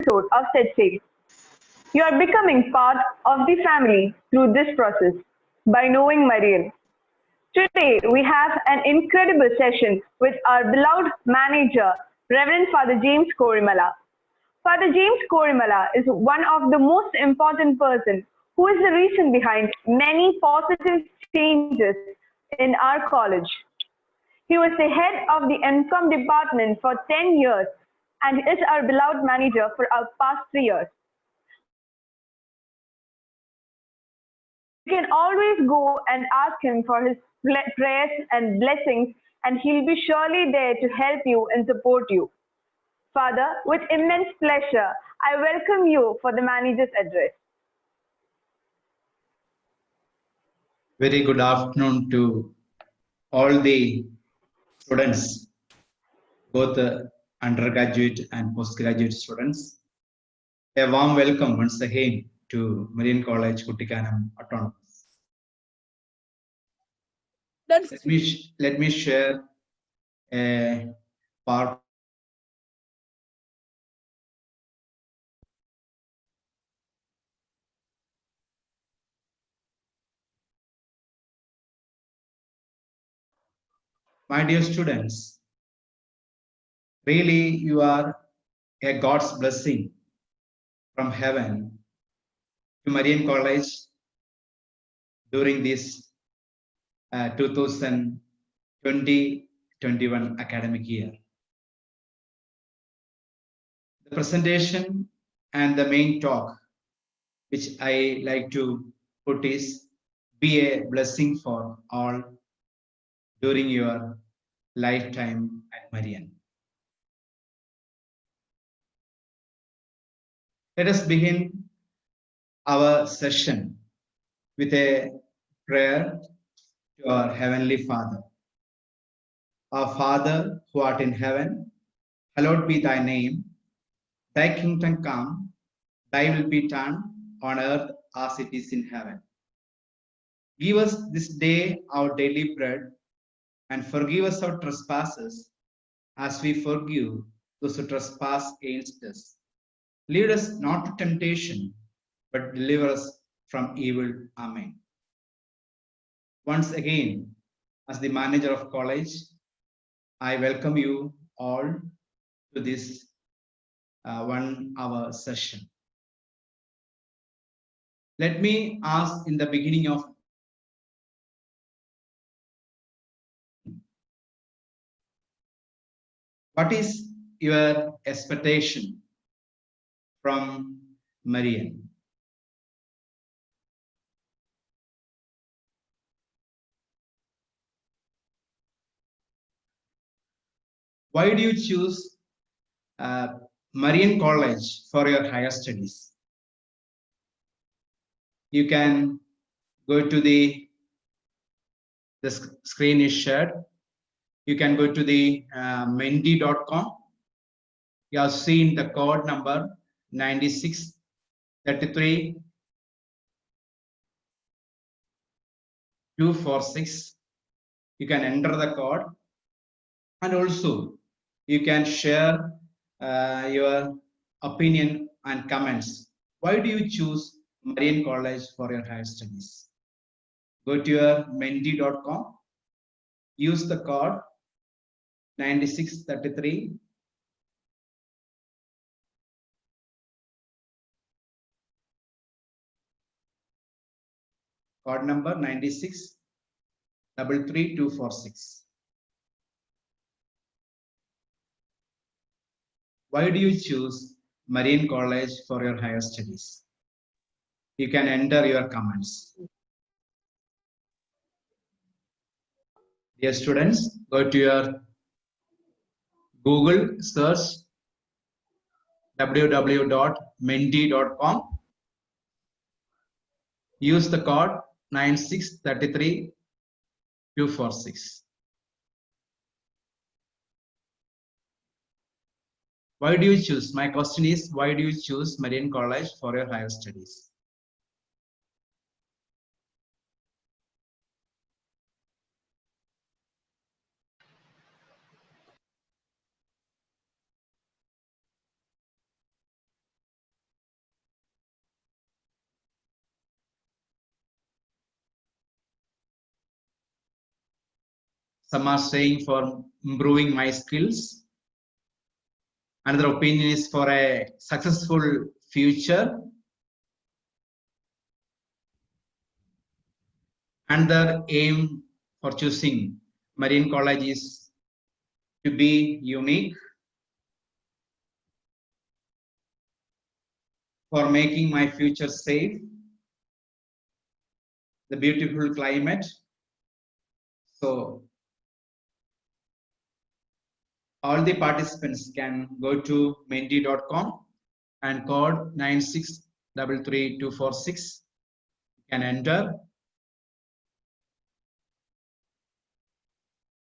episode of Set Sail. You are becoming part of the family through this process by knowing Marian. Today, we have an incredible session with our beloved manager, Reverend Father James Korimala. Father James Korimala is one of the most important persons who is the reason behind many positive changes in our college. He was the head of the Income department for 10 years and is our beloved manager for our past 3 years. You can always go and ask him for his prayers and blessings, and he'll be surely there to help you and support you. Father, with immense pleasure, I welcome you for the manager's address. Very good afternoon to all the students, both undergraduate and postgraduate students. A warm welcome once again to Marian College, Kuttikanam Autonomous. Let me share a part. My dear students, really you are a God's blessing from heaven to Marian College during this 2020-21 academic year. The presentation and the main talk which I like to put is be a blessing for all during your lifetime at Marian. Let us begin our session with a prayer to our Heavenly Father. Our Father who art in heaven, hallowed be thy name. Thy kingdom come, thy will be done on earth as it is in heaven. Give us this day our daily bread, and forgive us our trespasses as we forgive those who trespass against us. Lead us not to temptation, but deliver us from evil. Amen. Once again, as the manager of college, I welcome you all to this 1 hour session. Let me ask in the beginning of what is your expectation from Marian? Why do you choose Marian College for your higher studies? You can go to the screen is shared. You can go to the menti.com. You have seen the code number 9633 246. You can enter the code, and also you can share your opinion and comments. Why do you choose Marian College for your higher studies? Go to your menti.com, use the code 9633 code number 9633246. Why do you choose Marian College for your higher studies? You can enter your comments. Dear students, go to your Google search www.menti.com. Use the code 9633246. Why do you choose? My question is, why do you choose Marian College for your higher studies? Some are saying for improving my skills. Another opinion is for a successful future. Another aim for choosing Marine College is to be unique, for making my future safe, the beautiful climate. So all the participants can go to menti.com and code 9633246. You can enter.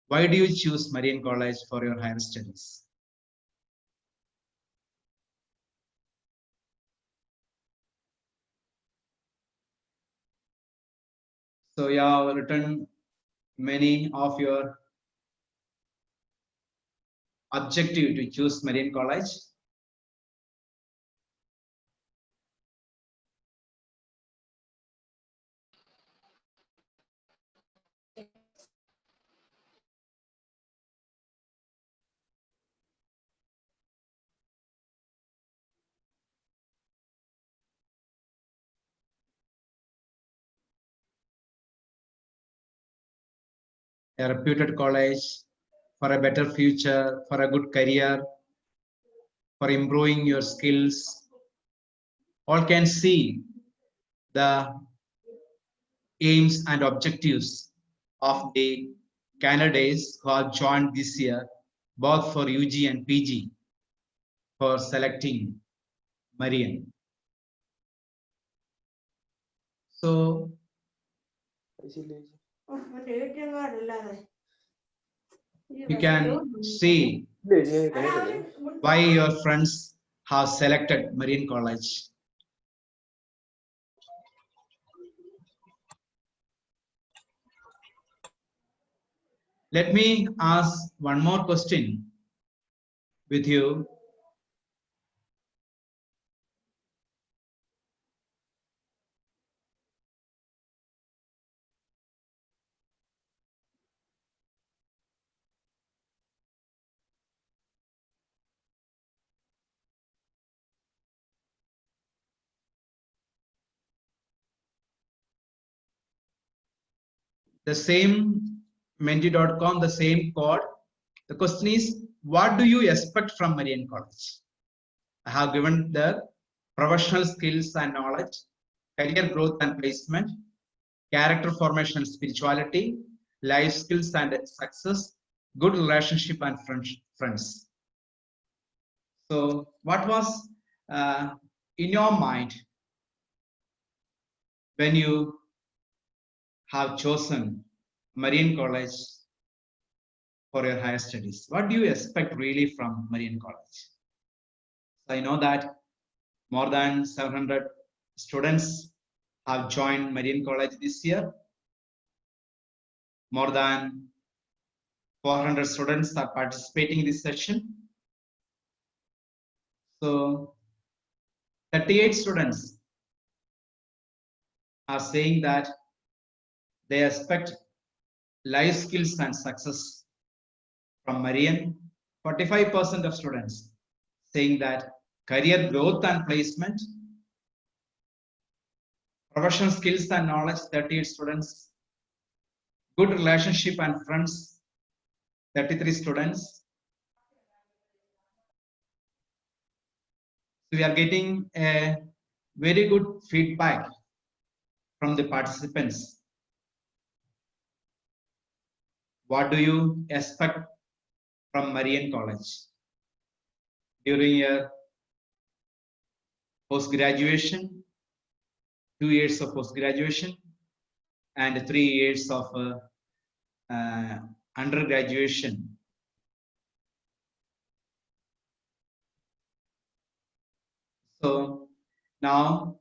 Why do you choose Marine College for your higher studies? So you have written many of your objective to choose Marine College. A reputed college for a better future, for a good career, for improving your skills. All can see the aims and objectives of the candidates who have joined this year, both for UG and PG, for selecting Marian. So you can see why your friends have selected Marine College. Let me ask one more question with you. The same menti.com, the same code. The question is, what do you expect from Marian College? I have given the professional skills and knowledge, career growth and placement, character formation and spirituality, life skills and success, good relationship and friends. So what was in your mind when you have chosen Marine College for your higher studies? What do you expect really from Marine College? So I know that more than 700 students have joined Marine College this year. More than 400 students are participating in this session. So 38 students are saying that they expect life skills and success from Marian. 45% of students saying that career growth and placement, professional skills and knowledge, 38 students, good relationship and friends, 33 students. So we are getting a very good feedback from the participants. What do you expect from Marian College during your post-graduation, 2 years of post-graduation, and 3 years of undergraduation? So now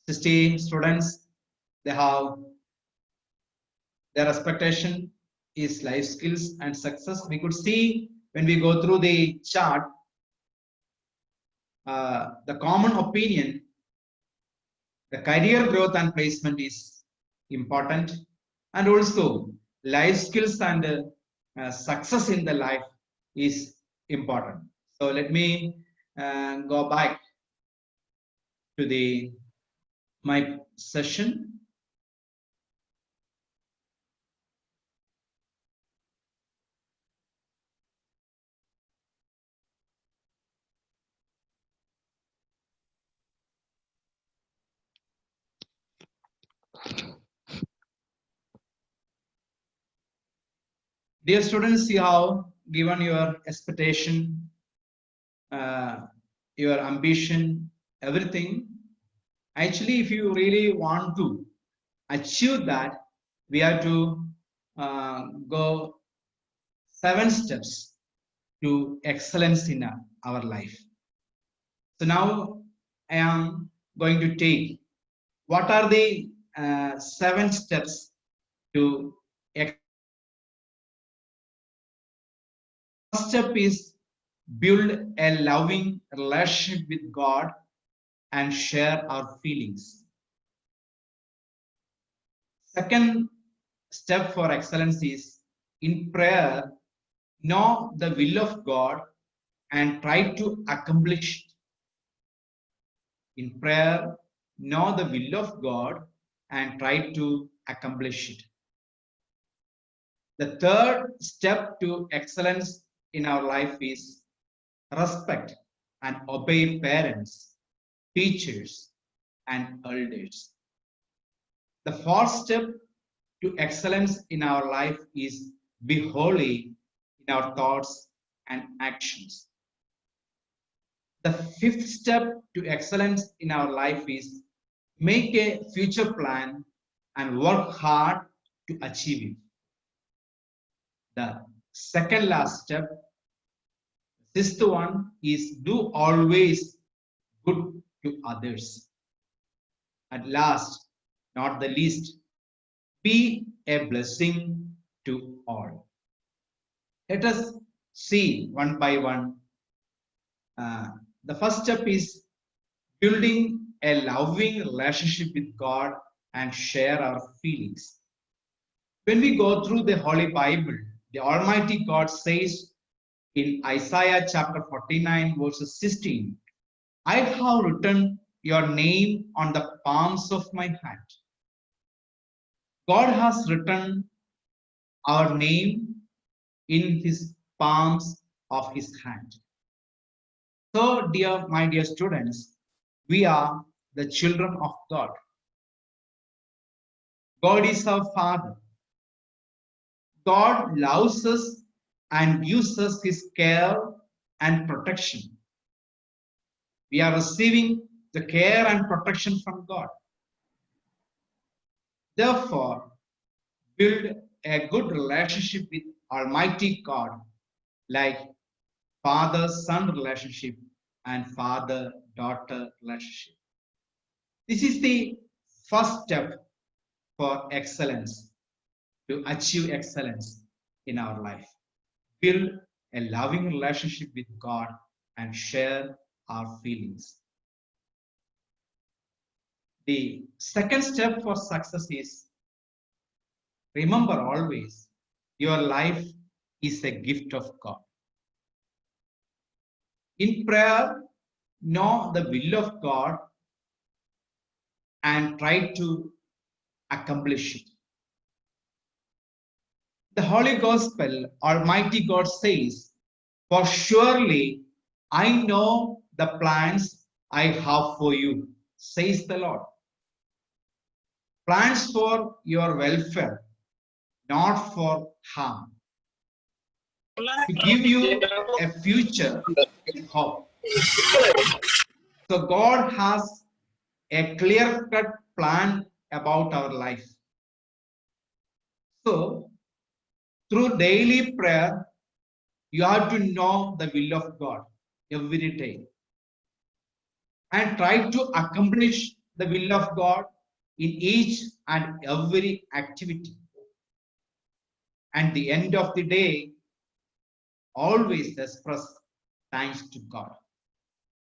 60 students, they have their expectation is life skills and success. We could see when we go through the chart, the common opinion, the career growth and placement is important, and also life skills and success in the life is important. So let me go back to the my session. Dear students, you have given your expectation, your ambition, everything. Actually, if you really want to achieve that, we have to go 7 steps to excellence in our life. So now I am going to take what are the 7 steps to first step is build a loving relationship with God and share our feelings. Second step for excellence is in prayer, know the will of God and try to accomplish it. In prayer, know the will of God and try to accomplish it. The third step to excellence in our life is respect and obey parents, teachers, and elders. The fourth step to excellence in our life is be holy in our thoughts and actions. The fifth step to excellence in our life is make a future plan and work hard to achieve it. The second last step, sixth one, is do always good to others. At last, not the least, be a blessing to all. Let us see one by one. The first step is building a loving relationship with God and share our feelings. When we go through the Holy Bible, the Almighty God says in Isaiah chapter 49, verses 16, I have written your name on the palms of my hand. God has written our name in his palms of his hand. So, my dear students, we are the children of God. God is our Father. God loves us and gives us his care and protection. We are receiving the care and protection from God. Therefore, build a good relationship with Almighty God, like father-son relationship and father-daughter relationship. This is the first step for excellence, to achieve excellence in our life. Build a loving relationship with God and share our feelings. The second step for success is remember always your life is a gift of God. In prayer, know the will of God and try to accomplish it. The Holy Gospel, Almighty God says, for surely I know the plans I have for you, says the Lord. Plans for your welfare, not for harm. To give you a future with hope. So God has a clear-cut plan about our life. So through daily prayer, you have to know the will of God every day and try to accomplish the will of God in each and every activity. And the end of the day, always express thanks to God.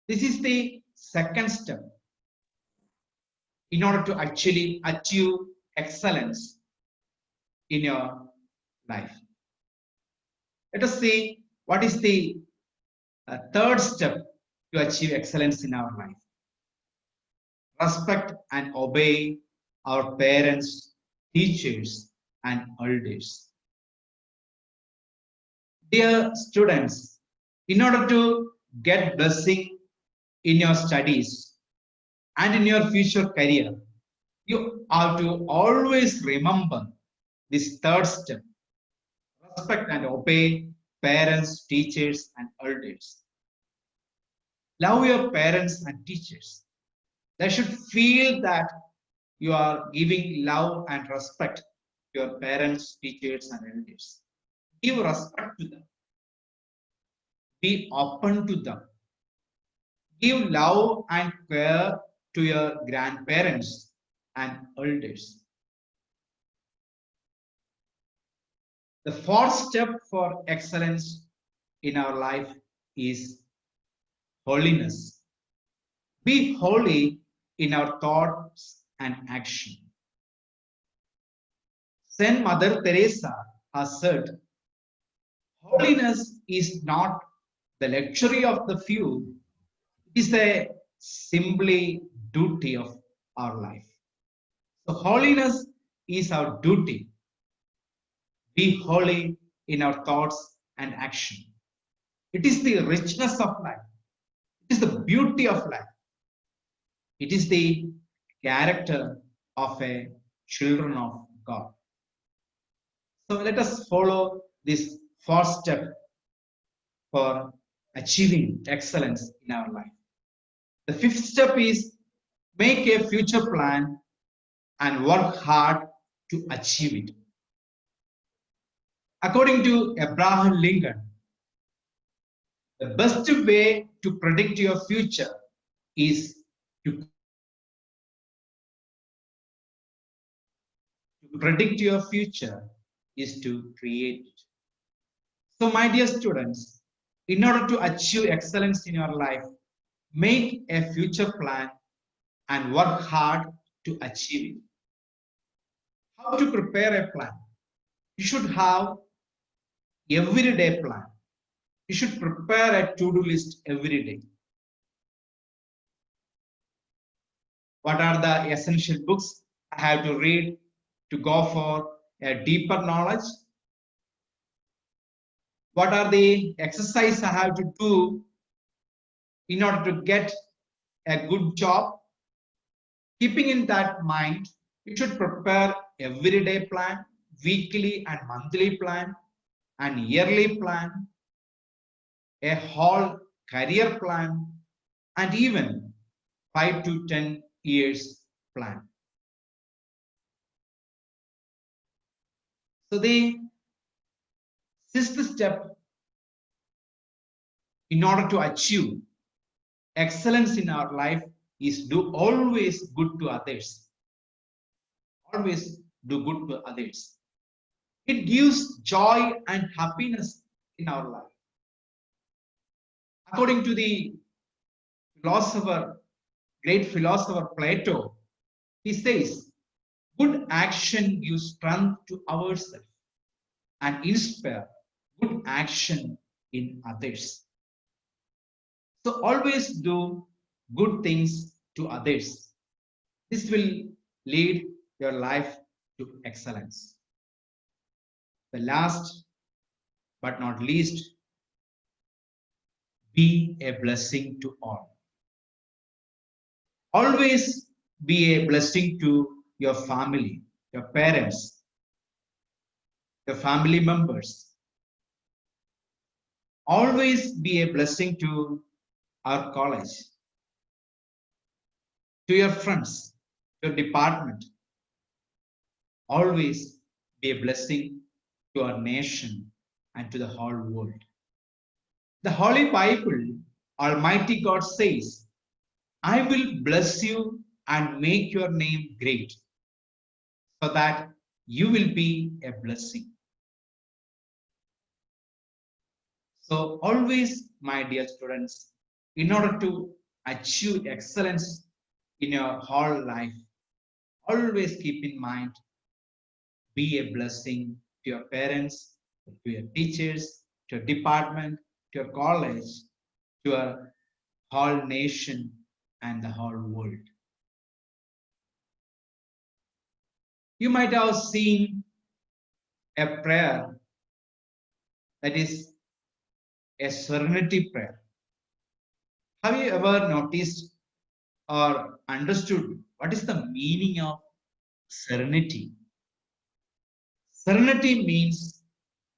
This is the second step in order to actually achieve excellence in your life. Let us see what is the third step to achieve excellence in our life. Respect and obey our parents, teachers, and elders. Dear students, in order to get blessing in your studies and in your future career, you have to always remember this third step. Respect and obey parents, teachers, and elders. Love your parents and teachers. They should feel that you are giving love and respect to your parents, teachers, and elders. Give respect to them. Be open to them. Give love and care to your grandparents and elders. The fourth step for excellence in our life is holiness. Be holy in our thoughts and action. Saint Mother Teresa has said, holiness is not the luxury of the few, it is a simply duty of our life. So holiness is our duty. Be holy in our thoughts and action. It is the richness of life. It is the beauty of life. It is the character of a children of God. So let us follow this first step for achieving excellence in our life. The fifth step is make a future plan and work hard to achieve it. According to Abraham Lincoln, the best way to predict your future is to predict your future is to create it. So, my dear students, in order to achieve excellence in your life, make a future plan and work hard to achieve it. How to prepare a plan? You should have everyday plan. You should prepare a to-do list every day. What are the essential books I have to read to go for a deeper knowledge? What are the exercises I have to do in order to get a good job? Keeping in that mind, you should prepare everyday plan, weekly and monthly plan, and yearly plan, a whole career plan, and even 5 to 10 years plan. So the sixth step in order to achieve excellence in our life is do always good to others. Always do good to others. It gives joy and happiness in our life. According to the great philosopher Plato, he says, good action gives strength to ourselves and inspire good action in others. So always do good things to others. This will lead your life to excellence. The last but not least, be a blessing to all. Always be a blessing to your family, your parents, your family members. Always be a blessing to our college, to your friends, your department. Always be a blessing to our nation and to the whole world. The Holy Bible, Almighty God says, I will bless you and make your name great, so that you will be a blessing. So always, my dear students, in order to achieve excellence in your whole life, always keep in mind, be a blessing to your parents, to your teachers, to your department, to your college, to your whole nation and the whole world. You might have seen a prayer that is a serenity prayer. Have you ever noticed or understood what is the meaning of serenity? Serenity means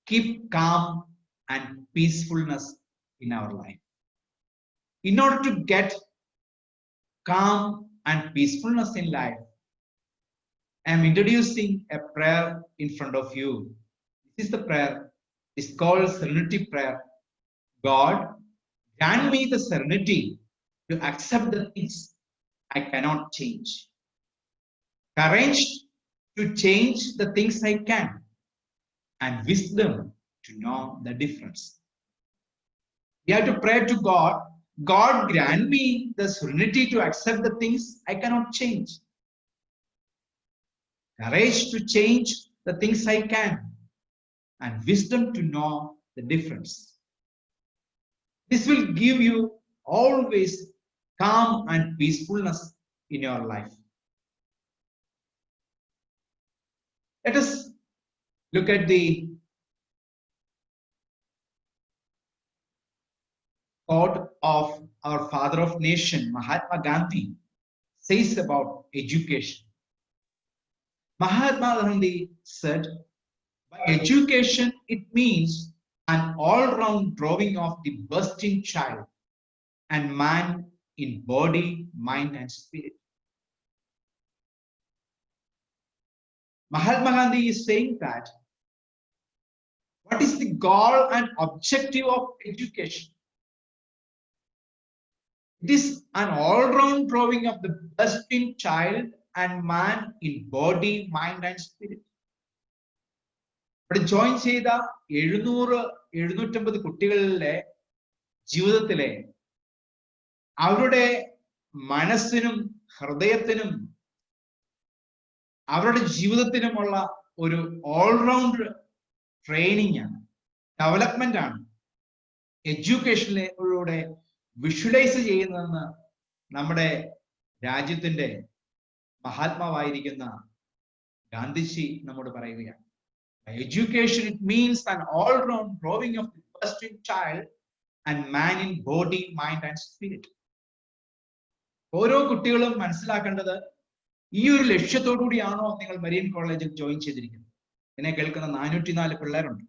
keep calm and peacefulness in our life. In order to get calm and peacefulness in life, I am introducing a prayer in front of you. This is the prayer. It's called Serenity Prayer. God, grant me the serenity to accept the things I cannot change. Courage to change the things I can. And wisdom to know the difference. We have to pray to God. God, grant me the serenity to accept the things I cannot change. Courage to change the things I can. And wisdom to know the difference. This will give you always calm and peacefulness in your life. Let us look at the quote of our father of nation, Mahatma Gandhi, says about education. Mahatma Gandhi said, by education, it means an all-round drawing of the bursting child and man in body, mind, and spirit. Mahatma Gandhi is saying that what is the goal and objective of education? It is an all-round drawing of the bursting child and man in body, mind, and spirit. ഇവിടെ join ചെയ്ത 700-750 കുട്ടികളുടെ ജീവിതത്തിലെ അവരുടെ മനസ്സിനും ഹൃദയത്തിനും അവരുടെ ജീവിതത്തിനുമുള്ള ഒരു all-round training ആണ്, development ആണ് എഡ്യൂക്കേഷനിലൂടെ വിഷ്വലൈസ് ചെയ്യുന്നതെന്ന് നമ്മുടെ രാജ്യത്തിന്റെ മഹാത്മാവായിരിക്കുന്ന ഗാന്ധിജി നമ്മോട് പറയുകയാണ്. By education, it means an all-round growing of the bursting child and man in body, mind, and spirit. ഓരോ കുട്ടികളും മനസ്സിലാക്കേണ്ടത് ഈ ഒരു ലക്ഷ്യത്തോടുകൂടിയാണോ നിങ്ങൾ മരിയൻ കോളേജിൽ ജോയിൻ ചെയ്തിരിക്കുന്നത്. എന്നെ കേൾക്കുന്ന 404 പിള്ളേരുണ്ട്.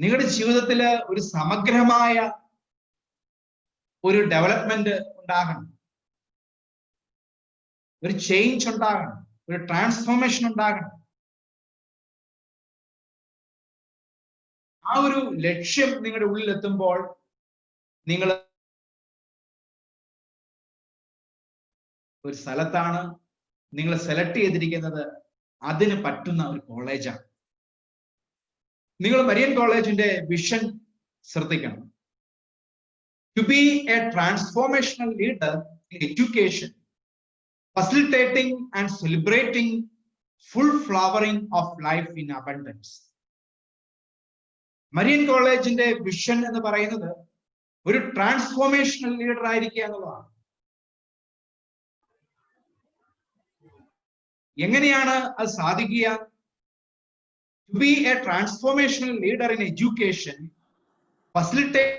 നിങ്ങളുടെ ജീവിതത്തിൽ ഒരു സമഗ്രമായ ഒരു ഡെവലപ്മെന്റ് ഉണ്ടാകണം, ഒരു ചേഞ്ച് ഉണ്ടാകണം, ഒരു ട്രാൻസ്ഫോർമേഷൻ ഉണ്ടാകണം. ആ ഒരു ലക്ഷ്യം നിങ്ങളുടെ ഉള്ളിൽ എത്തുമ്പോൾ നിങ്ങൾ ഒരു സ്ഥലത്താണ് നിങ്ങൾ സെലക്ട് ചെയ്തിരിക്കുന്നത്, അതിന് പറ്റുന്ന ഒരു കോളേജാണ്. നിങ്ങൾ മരിയൻ കോളേജിന്റെ വിഷൻ ശ്രദ്ധിക്കണം. To be a transformational leader in education, facilitating and celebrating full flowering of life in abundance. Marian കോളേജിന്റെ വിഷൻ എന്ന് പറയുന്നത് ഒരു ട്രാൻസ്ഫോർമേഷണൽ ലീഡർ ആയിരിക്കുക എന്നുള്ളതാണ്. എങ്ങനെയാണ് അത് സാധിക്കുക? To be a transformational leader in education, facilitate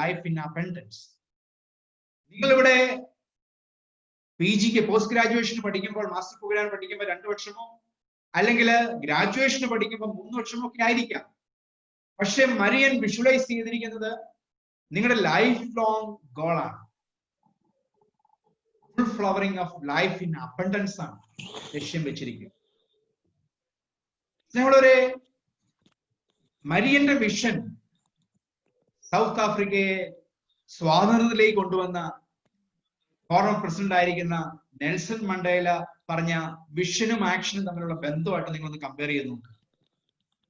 life in abundance. നിങ്ങളിവിടെ PGക്ക് പോസ്റ്റ് ഗ്രാജുവേഷന് പഠിക്കുമ്പോൾ, മാസ്റ്റർ പ്രോഗ്രാം പഠിക്കുമ്പോൾ 2 വർഷമോ അല്ലെങ്കിൽ ഗ്രാജുവേഷന് പഠിക്കുമ്പോൾ 3 വർഷമോ ഒക്കെ ആയിരിക്കാം. പക്ഷെ മരിയൻ വിഷ്വലൈസ് ചെയ്തിരിക്കുന്നത് നിങ്ങളുടെ ലൈഫ് ലോങ് ഗോളാണ്. Full flowering of life in abundance ആണ് ലക്ഷ്യം വെച്ചിരിക്കുക. ഞങ്ങളൊരു മരിയന്റെ വിഷൻ സൗത്ത് ആഫ്രിക്കയെ സ്വാതന്ത്ര്യത്തിലേക്ക് കൊണ്ടുവന്ന ഫോർമർ പ്രസിഡന്റ് ആയിരിക്കുന്ന നെൽസൺ മണ്ടേല പറഞ്ഞ വിഷനും ആക്ഷനും തമ്മിലുള്ള ബന്ധമായിട്ട് നിങ്ങളൊന്ന് കമ്പയർ ചെയ്ത് നോക്കുക.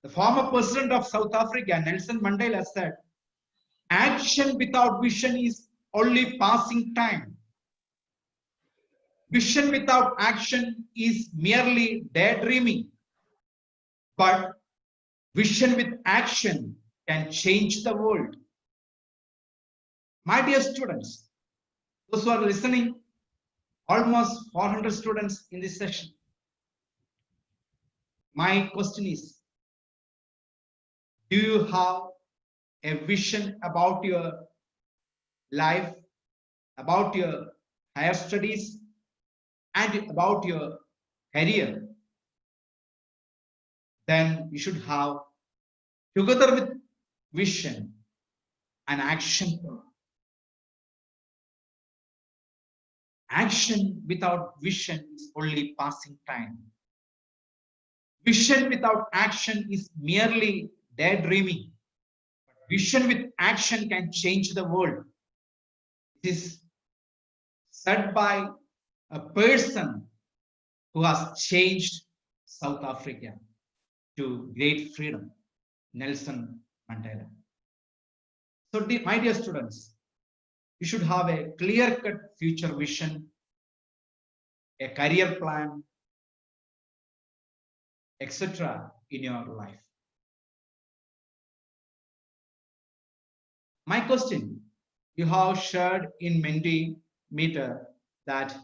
The former president of South Africa, Nelson Mandela, said, "Action without vision is only passing time. Vision without action is merely daydreaming. But vision with action can change the world. My dear students, those who are listening, almost 400 students in this session. My question is, do you have a vision about your life, about your higher studies, and about your career? Then you should have, together with vision, an action plan. Action without vision is only passing time. Vision without action is merely daydreaming. Vision with action can change the world. It is said by a person who has changed South Africa to great freedom, Nelson Mandela. So, my dear students, you should have a clear-cut future vision, a career plan, etc. in your life. My question, you have shared in Mentimeter that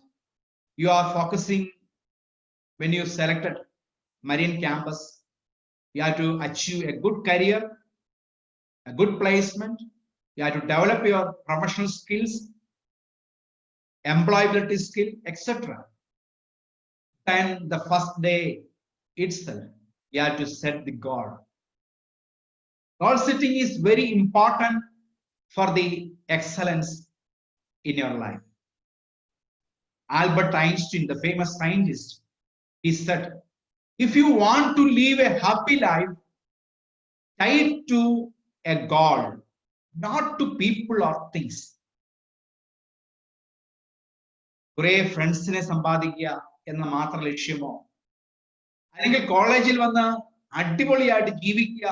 you are focusing when you selected Marian campus, you have to achieve a good career, a good placement, you have to develop your professional skills, employability skill, etc. Then the first day itself, you have to set the goal. Goal setting is very important for the excellence in your life. Albert Einstein, the famous scientist, he said, if you want to live a happy life, tie it to a goal, not to people or things. കുറെ ഫ്രണ്ട്സിനെ സമ്പാദിക്കുക എന്ന മാത്രം ലക്ഷ്യമോ, അല്ലെങ്കിൽ കോളേജിൽ വന്ന് അടിപൊളിയായിട്ട് ജീവിക്കുക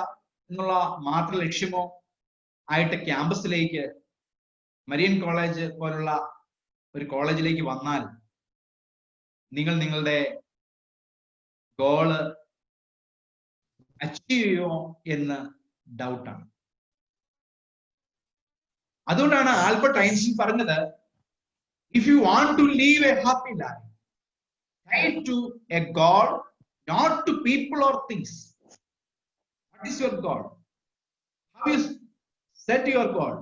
എന്നുള്ള മാത്രം ലക്ഷ്യമോ ആയിട്ട് ക്യാമ്പസിലേക്ക്, മരിയൻ കോളേജ് പോലുള്ള ഒരു കോളേജിലേക്ക് വന്നാൽ നിങ്ങൾ നിങ്ങളുടെ ഗോള് അച്ചീവ് ചെയ്യുമോ എന്ന് ഡൗട്ടാണ്. അതുകൊണ്ടാണ് ആൽബർട്ട് ഐൻസ്റ്റീൻ പറഞ്ഞത്, if you want to live a happy life, tie to a goal, not to people or things. What is your goal? How you set your goal?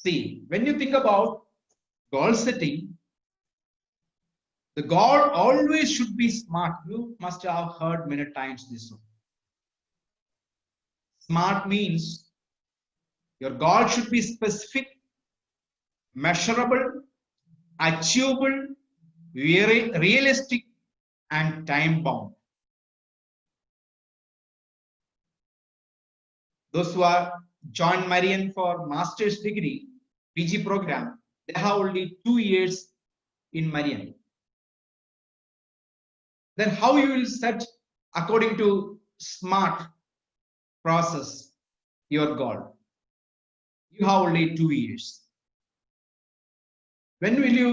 See, when you think about goal setting, the goal always should be smart. You must have heard many times this one. Smart means your goal should be specific, measurable, achievable, very realistic, and time bound. Those who are joined Marian for master's degree, PG program, they have only 2 years in Marian. Then how you will set according to SMART process your goal? You have only 2 years. When will you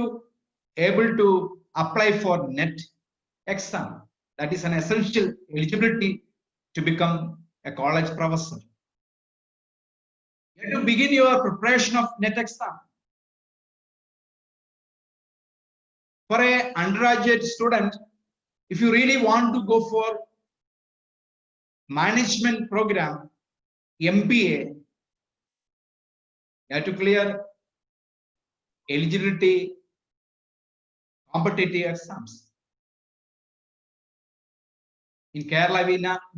able to apply for NET exam? That is an essential eligibility to become a college professor. You have to begin your preparation of NET exam. For a undergraduate student, if you really want to go for management program, MBA, you have to clear eligibility competitive exams. In Kerala,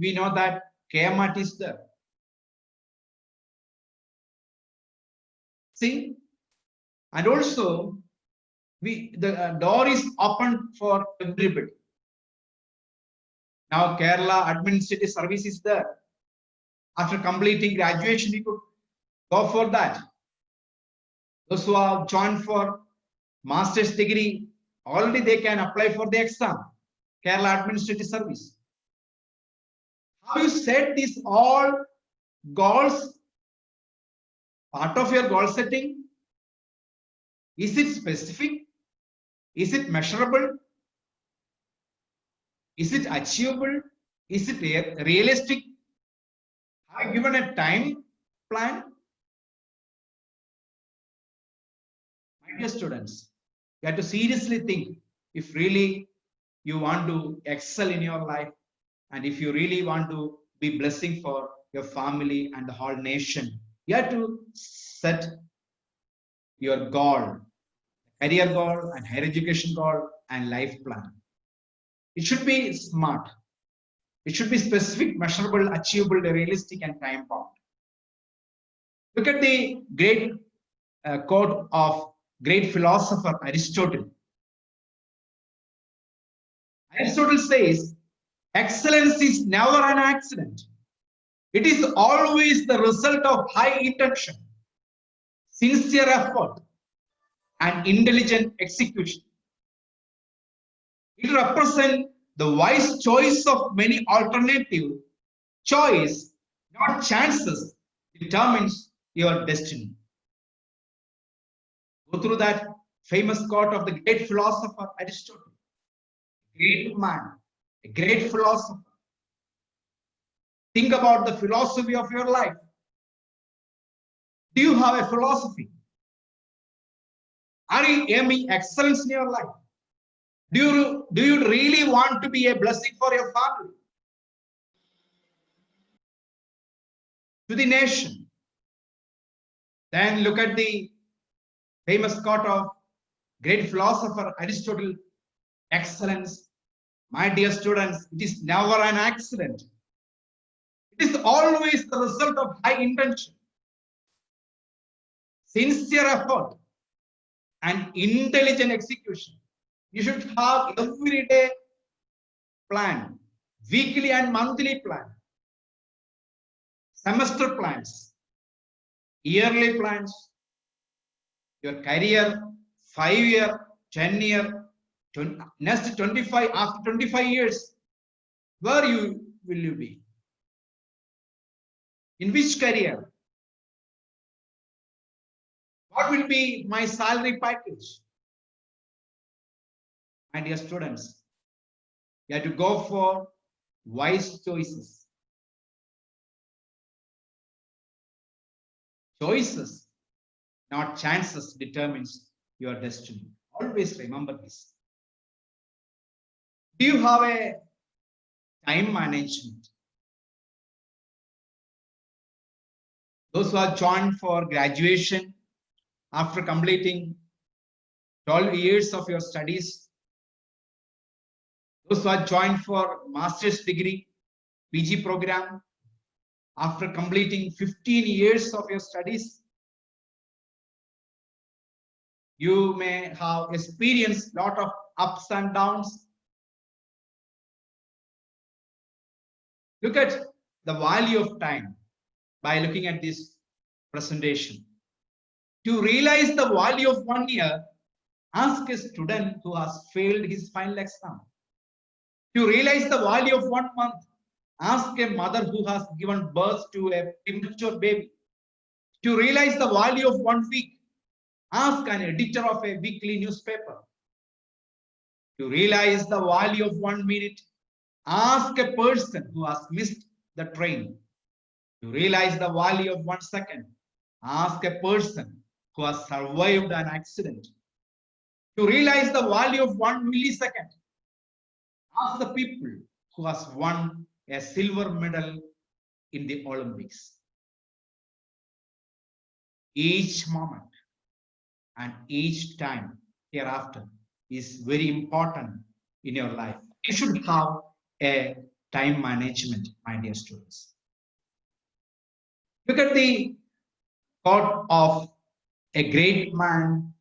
we know that KMAT is there. See, and also the door is open for everybody. Now Kerala Administrative Service is there. After completing graduation, you could go for that. Those who have joined for master's degree, already they can apply for the exam, Kerala Administrative Service. How you set these all goals, part of your goal setting? Is it specific? Is it measurable? Is it achievable? Is it realistic? Have I given a time plan? My dear students, you have to seriously think if really you want to excel in your life and if you really want to be blessing for your family and the whole nation, you have to set your goal, career goal and higher education goal and life plan. It should be smart. It should be specific, measurable, achievable, realistic, and time bound. Look at the great quote of great philosopher Aristotle. Aristotle says, excellence is never an accident. It is always the result of high intention, sincere effort, and intelligent execution. It represents the wise choice of many alternative choice, not chances, determines your destiny. Go through that famous quote of the great philosopher Aristotle. Great man, a great philosopher. Think about the philosophy of your life. Do you have a philosophy? Are you aiming excellence in your life? Do you really want to be a blessing for your family? To the nation? Then look at the famous quote of great philosopher Aristotle. Excellence, my dear students, it is never an accident. It is always the result of high intention, sincere effort, and intelligent execution. You should have everyday plan, weekly and monthly plan, semester plans, yearly plans, your career, 5-year, 10-year, next 25, after 25 years, where will you be? In which career? What will be my salary package? My dear students, you have to go for wise choices. Choices, not chances, determines your destiny. Always remember this. Do you have a time management? Those who are joined for graduation after completing 12 years of your studies, those who are joined for master's degree, PG program, after completing 15 years of your studies, you may have experienced a lot of ups and downs. Look at the value of time by looking at this presentation. To realize the value of 1 year, ask a student who has failed his final exam. To realize the value of 1 month, ask a mother who has given birth to a premature baby. To realize the value of 1 week, ask an editor of a weekly newspaper. To realize the value of 1 minute, ask a person who has missed the train. To realize the value of 1 second, ask a person who has survived an accident. To realize the value of 1 millisecond, ask the people who has won a silver medal in the Olympics. Each moment and each time hereafter is very important in your life. You should have a time management, my dear students. Look at the quote of a great man,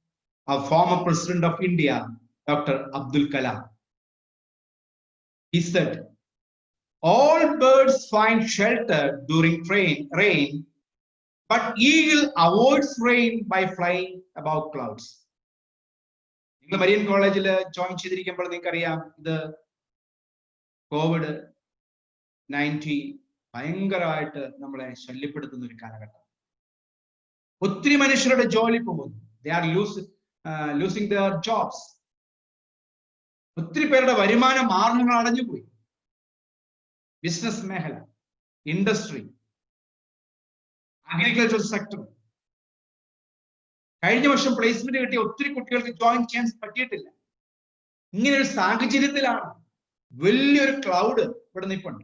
a former president of India, Dr. Abdul Kalam. He said, all birds find shelter during rain, but eagle avoids rain by flying above clouds. നിങ്ങൾ Marian കോളേജിൽ join ചെയ്തിരിക്കുമ്പോൾ നിങ്ങൾക്കറിയാം ഇത് COVID-19 ഭയങ്കരമായിട്ട് നമ്മളെ ശല്യപ്പെടുത്തുന്ന ഒരു കാലഘട്ടം. ഒത്തിരി മനുഷ്യരുടെ ജോലി പോകുന്നു. losing their jobs. ഒത്തിരി പേരുടെ വരുമാന മാർഗങ്ങൾ അടഞ്ഞുപോയി. ബിസിനസ് മേഖല, ഇൻഡസ്ട്രി, അഗ്രികൾച്ചർ സെക്ടർ. കഴിഞ്ഞ വർഷം പ്ലേസ്മെന്റ് കിട്ടിയ ഒത്തിരി കുട്ടികൾക്ക് ജോയിൻ ചെയ്യാൻ പറ്റിയിട്ടില്ല. ഇങ്ങനെ ഒരു സാഹചര്യത്തിലാണ് വലിയൊരു ക്ലൗഡ് ഇവിടെ നിൽപ്പുണ്ട്.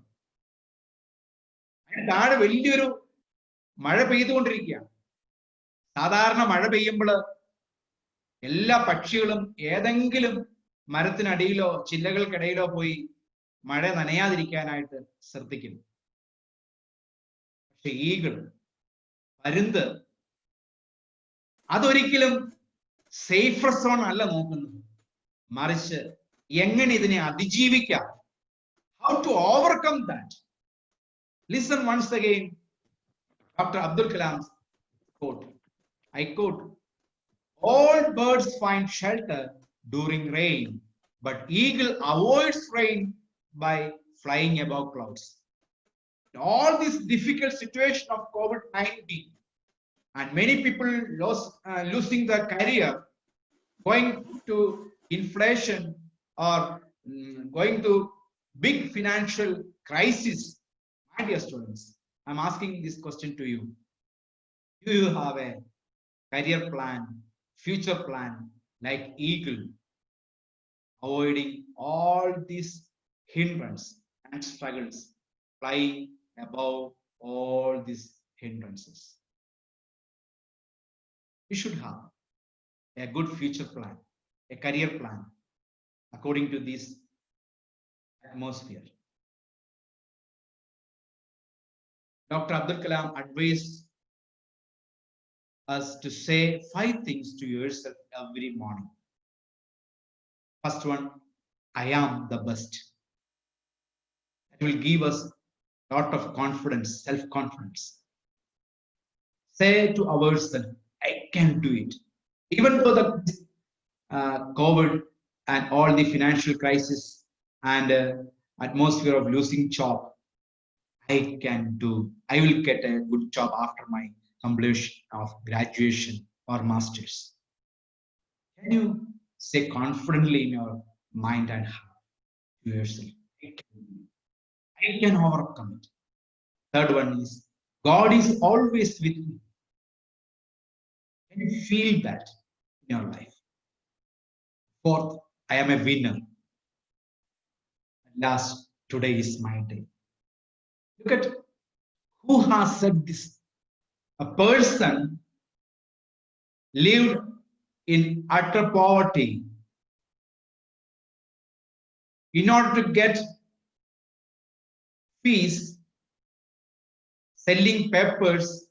അതിന് താഴെ വലിയൊരു മഴ പെയ്തുകൊണ്ടിരിക്കുകയാണ്. സാധാരണ മഴ പെയ്യുമ്പോൾ എല്ലാ പക്ഷികളും ഏതെങ്കിലും മരത്തിനടിയിലോ ചില്ലകൾക്കിടയിലോ പോയി മഴ നനയാതിരിക്കാനായിട്ട് ശ്രദ്ധിക്കുന്നു. പക്ഷെ ഈഗിൾ, പരുന്ത്, അതൊരിക്കലും സേഫർ സോൺ അല്ല നോക്കുന്നത്, മറിച്ച് എങ്ങനെ ഇതിനെ അതിജീവിക്കാം, how to overcome that. Listen once again Dr. Abdul Kalam's quote. I quote, all birds find shelter during rain, but eagle avoids rain by flying above clouds. All this difficult situation of COVID-19 and many people losing their career, going to inflation or going to big financial crisis. My dear students, I'm asking this question to you. Do you have a career plan, future plan like eagle, avoiding all these hindrances and struggles, flying above all these hindrances? You should have a good future plan, a career plan according to this atmosphere. Dr. Abdul Kalam advised us to say 5 things to yourself every morning. First one, I am the best. It will give us a lot of confidence, self-confidence. Say to ourselves, I can do it. Even though the COVID and all the financial crisis and atmosphere of losing job, I can do. I will get a good job after my completion of graduation or masters. Can you say confidently in your mind and heart to yourself, I can overcome it. Third one is, God is always with me. Can you feel that in your life? Fourth, I am a winner. And last, today is my day. Look at who has said this. A person lived in utter poverty. In order to get fees, selling peppers,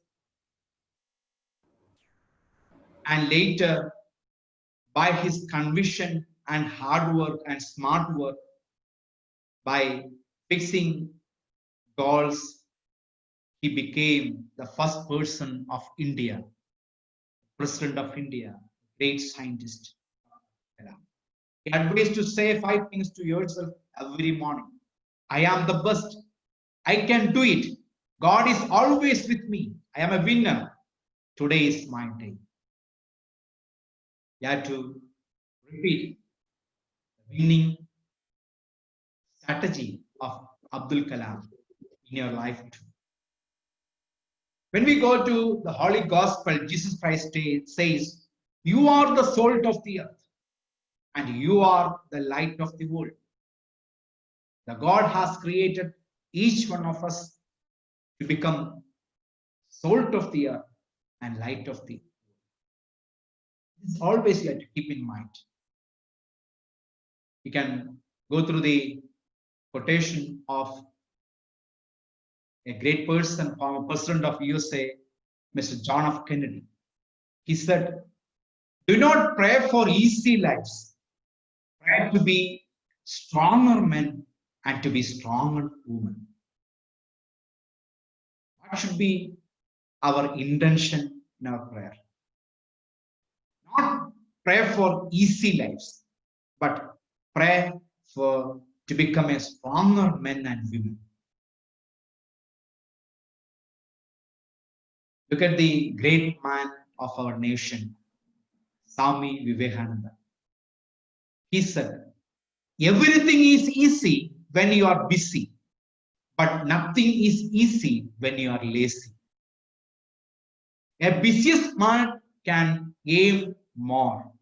and later by his conviction and hard work and smart work, by fixing goals, he became the first person of India, President of India, great scientist. He advised to say 5 things to yourself every morning. I am the best. I can do it. God is always with me. I am a winner. Today is my day. You have to repeat the winning strategy of Abdul Kalam in your life too. When we go to the Holy Gospel, Jesus Christ says, you are the salt of the earth and you are the light of the world. The God has created each one of us to become salt of the earth and light of the world. This is always you have to keep in mind. You can go through the quotation of a great person, former president of USA, Mr. John F. Kennedy. He said, do not pray for easy lives. Pray to be stronger men and to be stronger women. What should be our intention in our prayer? Not pray for easy lives, but pray for to become a stronger men and women. Look at the great man of our nation, Swami Vivekananda. He said, everything is easy when you are busy, but nothing is easy when you are lazy. A busiest man can aim more,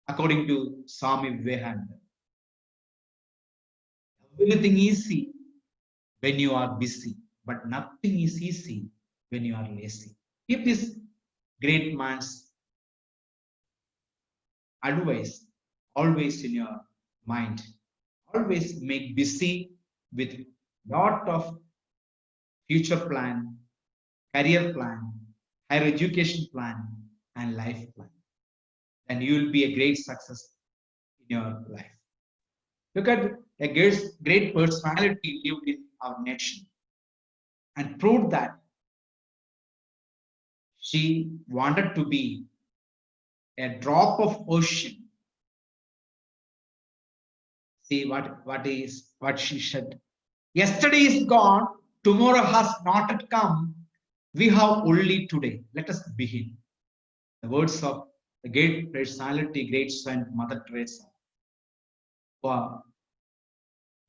according to Swami Vivekananda. Everything easy when you are busy, but nothing is easy when you are lazy. Keep this great man's advice always in your mind. Always make busy with lot of future plan, career plan, higher education plan, and life plan. Then you will be a great success in your life. Look at a great personality lived in our nation and proved that she wanted to be a drop of ocean. See what she said. Yesterday is gone, tomorrow has not yet come. We have only today. Let us begin. The words of the great personality, great saint Mother Teresa, who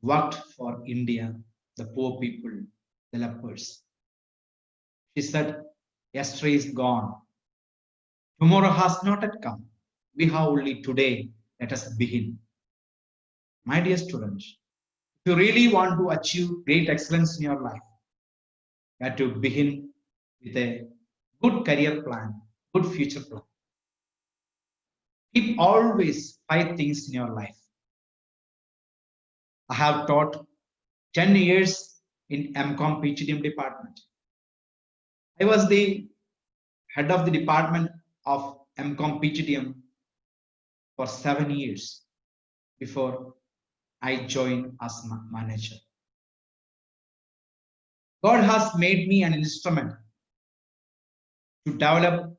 worked for India, the poor people, the lepers. She said, yesterday is gone, tomorrow has not yet come. We have only today. Let us begin. My dear students, if you really want to achieve great excellence in your life, you have to begin with a good career plan, good future plan. Keep always 5 things in your life. I have taught 10 years in MCOM PGDM department. I was the head of the department of MCOM PGDM for 7 years before I joined as manager. God has made me an instrument to develop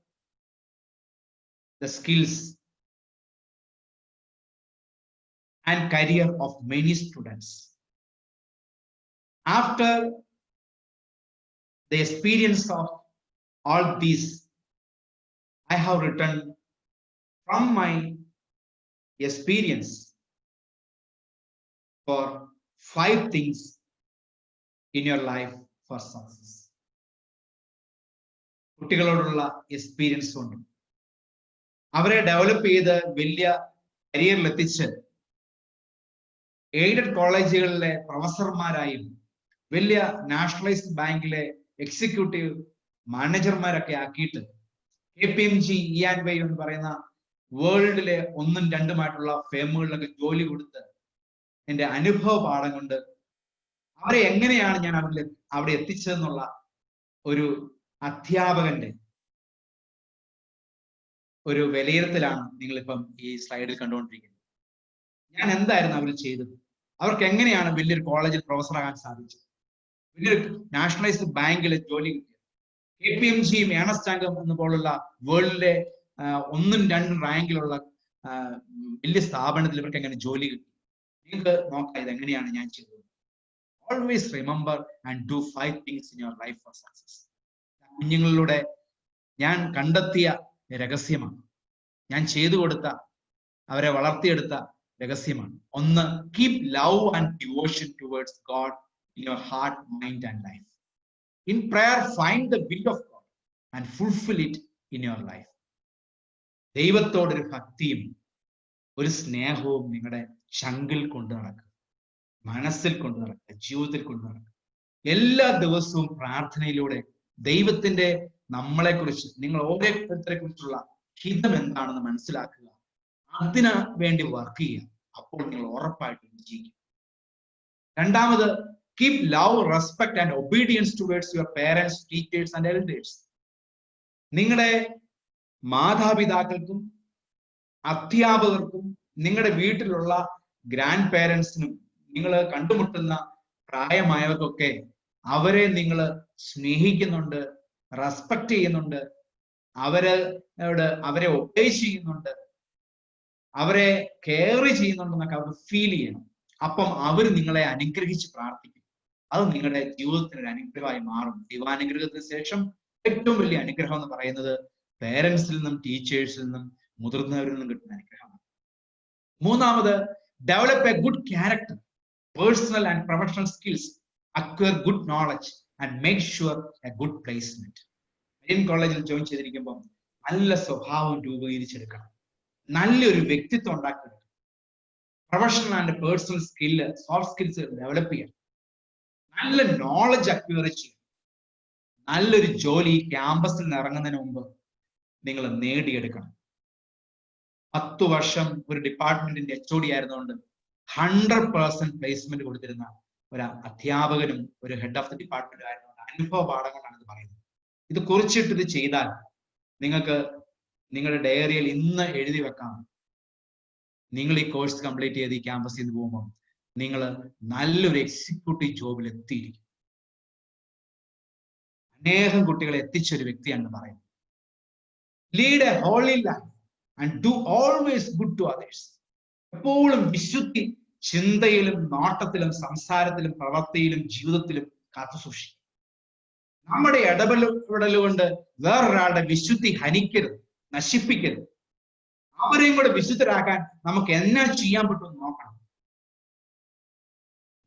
the skills and career of many students. After the experience of all these, I have written from my experience for 5 things in your life for success. കുട്ടികളോടുള്ള experience കൊണ്ട് അവരെ develop ചെയ്ത് വലിയ കരിയറിൽ എത്തിച്ച് aided കോളേജുകളിലെ പ്രൊഫസർമാരായും വലിയ nationalised ബാങ്കിലെ എക്സിക്യൂട്ടീവ് മാനേജർമാരൊക്കെ ആക്കിയിട്ട് KPMG E&Y എന്ന് പറയുന്ന വേൾഡിലെ 1ഉം 2ഉമായിട്ടുള്ള ഫേമുകളിലൊക്കെ ജോലി കൊടുത്ത് എൻ്റെ അനുഭവ പാഠം കൊണ്ട് അവരെ എങ്ങനെയാണ് ഞാൻ അവിടെ എത്തിച്ചതെന്നുള്ള ഒരു അധ്യാപകന്റെ ഒരു വിലയിരുത്തലാണ് നിങ്ങളിപ്പം ഈ സ്ലൈഡിൽ കണ്ടുകൊണ്ടിരിക്കുന്നത്. ഞാൻ എന്തായിരുന്നു അവർ ചെയ്തത്, അവർക്ക് എങ്ങനെയാണ് വലിയൊരു കോളേജിൽ പ്രൊഫസറാകാൻ സാധിച്ചത്, വലിയൊരു നാഷണലൈസ്ഡ് ബാങ്കിൽ ജോലി കിട്ടിയത്, KPMG ഏണസ്റ്റ് ആൻഡ് യങ് പോലുള്ള വേൾഡിലെ 1ഉം 2ഉം റാങ്കിലുള്ള വലിയ സ്ഥാപനത്തിൽ ഇവർക്ക് എങ്ങനെ ജോലി കിട്ടി. നിങ്ങൾക്ക് നോക്കാം ഇതെങ്ങനെയാണ് ഞാൻ ചെയ്തത്. Always remember and do 5 things in your life for success. കുഞ്ഞുങ്ങളിലൂടെ ഞാൻ കണ്ടെത്തിയ രഹസ്യമാണ്, ഞാൻ ചെയ്തു കൊടുത്ത, അവരെ വളർത്തിയെടുത്ത രഹസ്യമാണ്. 1, keep love and devotion towards God in your heart, mind and life. In prayer, find the will of God and fulfill it in your life. ദൈവത്തോടൊരു ഭക്തിയും ഒരു സ്നേഹവും നിങ്ങളുടെ ചങ്കിൽ കൊണ്ടു നടക്കുക, മനസ്സിൽ കൊണ്ടു നടക്കുക, ജീവിതത്തിൽ കൊണ്ടു നടക്കുക. എല്ലാ ദിവസവും പ്രാർത്ഥനയിലൂടെ ദൈവത്തിന്റെ നമ്മളെക്കുറിച്ച്, നിങ്ങൾ ഓരോരുത്തരെ കുറിച്ചുള്ള ഹിതം എന്താണെന്ന് മനസ്സിലാക്കുക, അതിന് വേണ്ടി വർക്ക് ചെയ്യുക. അപ്പോൾ നിങ്ങൾ ഉറപ്പായിട്ടും വിജയിക്കും. 2, keep love, respect and obedience towards your parents, teachers and elders. നിങ്ങളുടെ മാതാപിതാക്കൾക്കും അധ്യാപകർക്കും നിങ്ങളുടെ വീട്ടിലുള്ള ഗ്രാൻഡ് പേരൻസിനും നിങ്ങൾ കണ്ടുമുട്ടുന്ന പ്രായമായവർക്കൊക്കെ അവരെ നിങ്ങൾ സ്നേഹിക്കുന്നുണ്ട്, റെസ്പെക്ട് ചെയ്യുന്നുണ്ട്, അവരെ ഒബേ ചെയ്യുന്നുണ്ട്, അവരെ കെയർ ചെയ്യുന്നുണ്ടെന്നൊക്കെ അവർ ഫീൽ ചെയ്യണം. അപ്പം അവർ നിങ്ങളെ അനുഗ്രഹിച്ച് പ്രാർത്ഥിക്കും. അത് നിങ്ങളുടെ ജീവിതത്തിന് ഒരു അനുഗ്രഹമായി മാറും. ദൈവാനുഗ്രഹത്തിന് ശേഷം ഏറ്റവും വലിയ അനുഗ്രഹം എന്ന് പറയുന്നത് പേരൻസിൽ നിന്നും ടീച്ചേഴ്സിൽ നിന്നും മുതിർന്നവരിൽ നിന്നും കിട്ടുന്ന അനുഗ്രഹമാണ്. മൂന്നാമത്, develop a good character, personal and professional skills, acquire good knowledge and make sure a good placement. Marian കോളേജിൽ ജോയിൻ ചെയ്തിരിക്കുമ്പോൾ നല്ല സ്വഭാവം രൂപീകരിച്ചെടുക്കണം, നല്ലൊരു വ്യക്തിത്വം ഉണ്ടാക്കിയെടുക്കണം, professional and personal skill, soft skills develop ചെയ്യണം, നല്ല നോളജ് അക്വയർ ചെയ്യണം, നല്ലൊരു ജോലി ക്യാമ്പസിൽ നിന്ന് ഇറങ്ങുന്നതിന് മുമ്പ് നിങ്ങൾ നേടിയെടുക്കണം. 10 വർഷം ഒരു ഡിപ്പാർട്ട്മെന്റിന്റെ HOD ആയിരുന്നുകൊണ്ട് 100% പ്ലേസ്മെന്റ് കൊടുത്തിരുന്ന ഒരു അധ്യാപകനും ഒരു ഹെഡ് ഓഫ് ദി ഡിപ്പാർട്ട്മെന്റ് ആയിരുന്നുകൊണ്ട് അനുഭവ പാഠം കൊണ്ടാണ് ഇത് പറയുന്നത്. ഇത് കുറിച്ചിട്ട് ഇത് ചെയ്താൽ നിങ്ങൾക്ക് നിങ്ങളുടെ ഡയറിയിൽ ഇന്ന് എഴുതി വെക്കാം, നിങ്ങൾ ഈ കോഴ്സ് കംപ്ലീറ്റ് ചെയ്ത് ഈ ക്യാമ്പസിൽ നിന്ന് പോകുമ്പോൾ നിങ്ങൾ നല്ലൊരു എക്സിക്യൂട്ടീവ് ജോബിൽ എത്തിയിരിക്കും. അനേകം കുട്ടികളെ എത്തിച്ചൊരു വ്യക്തിയാണ് പറയുന്നത്. Lead a holy life and do always good to others. എപ്പോഴും വിശുദ്ധി ചിന്തയിലും നോട്ടത്തിലും സംസാരത്തിലും പ്രവൃത്തിയിലും ജീവിതത്തിലും കാത്തു സൂക്ഷിക്കും. നമ്മുടെ ഇടപെടൽ കൊണ്ട് വേറൊരാളുടെ വിശുദ്ധി ഹനിക്കരുത്, നശിപ്പിക്കരുത്. അവരെയും കൂടെ വിശുദ്ധരാക്കാൻ നമുക്ക് എന്നാ ചെയ്യാൻ പറ്റുമെന്ന് നോക്കണം.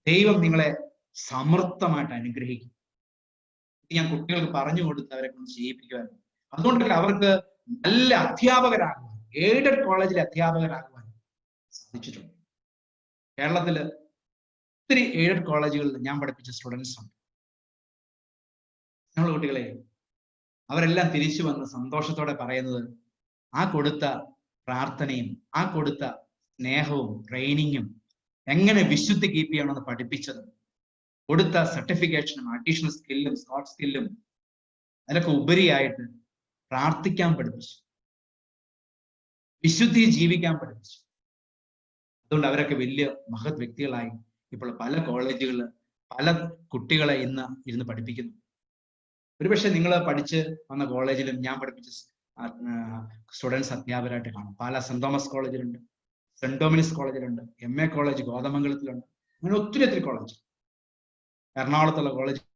ദൈവം നിങ്ങളെ സമൃദ്ധമായിട്ട് അനുഗ്രഹിക്കും. ഞാൻ കുട്ടികൾക്ക് പറഞ്ഞു കൊടുത്ത് അവരെ കൊണ്ട് ചെയ്യിപ്പിക്കുവാനും അതുകൊണ്ടല്ല അവർക്ക് നല്ല അധ്യാപകരാകുവാൻ, എയ്ഡഡ് കോളേജിലെ അധ്യാപകരാകുവാൻ സാധിച്ചിട്ടുണ്ട്. കേരളത്തില് ഒത്തിരി എയ്ഡഡ് കോളേജുകളിൽ ഞാൻ പഠിപ്പിച്ച സ്റ്റുഡൻസ് ഉണ്ട്. ഞങ്ങളുടെ കുട്ടികളെ അവരെല്ലാം തിരിച്ചു വന്ന് സന്തോഷത്തോടെ പറയുന്നത് ആ കൊടുത്ത പ്രാർത്ഥനയും ആ കൊടുത്ത സ്നേഹവും ട്രെയിനിങ്ങും എങ്ങനെ വിശുദ്ധി കീപ്പ് ചെയ്യണമെന്ന് പഠിപ്പിച്ചതും കൊടുത്ത സർട്ടിഫിക്കേഷനും അഡീഷണൽ സ്കില്ലും സോഫ്റ്റ് സ്കില്ലും അതിനൊക്കെ ഉപരിയായിട്ട് പ്രാർത്ഥിക്കാൻ പഠിപ്പിച്ചു, വിശുദ്ധി ജീവിക്കാൻ പഠിപ്പിച്ചു. അതുകൊണ്ട് അവരൊക്കെ വലിയ മഹത് വ്യക്തികളായി ഇപ്പോൾ പല കോളേജുകളിൽ പല കുട്ടികളെ ഇന്ന് ഇരുന്ന് പഠിപ്പിക്കുന്നു. ഒരുപക്ഷെ നിങ്ങൾ പഠിച്ച് വന്ന കോളേജിലും ഞാൻ പഠിപ്പിച്ച സ്റ്റുഡൻസ് അധ്യാപകരായിട്ട് കാണും. പാലാ സെന്റ് തോമസ് കോളേജിലുണ്ട്, സെന്റ് ഡൊമിനിക്സ് കോളേജിലുണ്ട്, MA കോളേജ് കോതമംഗലത്തിലുണ്ട്, അങ്ങനെ ഒത്തിരി കോളേജ്. എറണാകുളത്തുള്ള കോളേജിലുണ്ട്.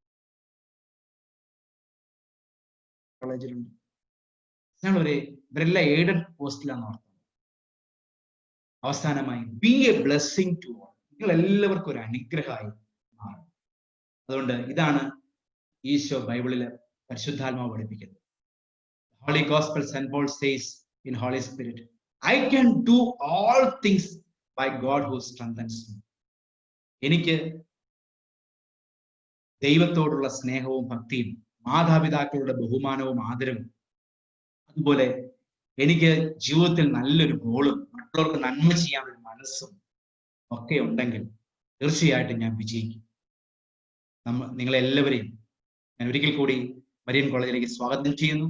ഇവരെല്ലാം എയ്ഡഡ് പോസ്റ്റിലാണ് ഓർത്തത്. അവസാനമായി be a blessing to all. നിങ്ങൾ എല്ലാവർക്കും ഒരു അനുഗ്രഹമായി മാറും. അതുകൊണ്ട് ഇതാണ് ഈശോ ബൈബിളില് പരിശുദ്ധാത്മാവ് പഠിപ്പിക്കുന്നത്. Holy Gospel, St. Paul says in Holy Spirit, I can do all things by God who strengthens me. എനിക്ക് ദൈവത്തോടുള്ള സ്നേഹവും ഭക്തിയും മാതാപിതാക്കളുടെ ബഹുമാനവും ആദരവും അതുപോലെ എനിക്ക് ജീവിതത്തിൽ നല്ലൊരു ഗോളും മറ്റുള്ളവർക്ക് നന്മ ചെയ്യാനൊരു മനസ്സും ഒക്കെ ഉണ്ടെങ്കിൽ തീർച്ചയായിട്ടും ഞാൻ വിജയിക്കും. നിങ്ങളെല്ലാവരെയും ഞാൻ ഒരിക്കൽ കൂടി മരിയൻ കോളേജിലേക്ക് സ്വാഗതം ചെയ്യുന്നു.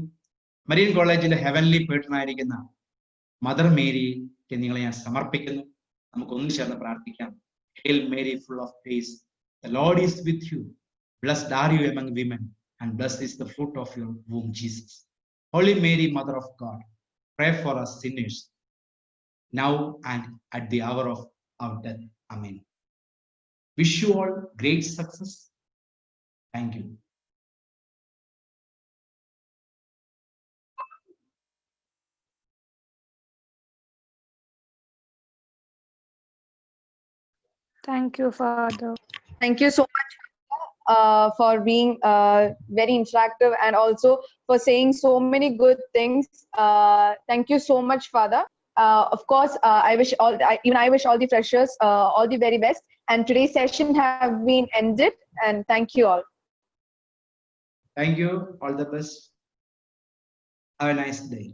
മരിയൻ കോളേജിലെ ഹെവൻലി പേട്ടനായിരിക്കുന്ന മദർ മേരിക്ക് നിങ്ങളെ ഞാൻ സമർപ്പിക്കുന്നു. നമുക്ക് ഒന്നു ചേർന്ന് പ്രാർത്ഥിക്കാം. Hail Mary, full of grace, the Lord is with you. Blessed are you among women, and blessed is the fruit of your womb, Jesus. Holy Mary, Mother of God, pray for us sinners, now and at the hour of our death. Amen. Wish you all great success. Thank you. Thank you, Father. Thank you so much for being very interactive and also for saying so many good things. Thank you so much, Father. Of course, I wish all the freshers all the very best. And today's session have been ended. And thank you all. Thank you. All the best. Have a nice day.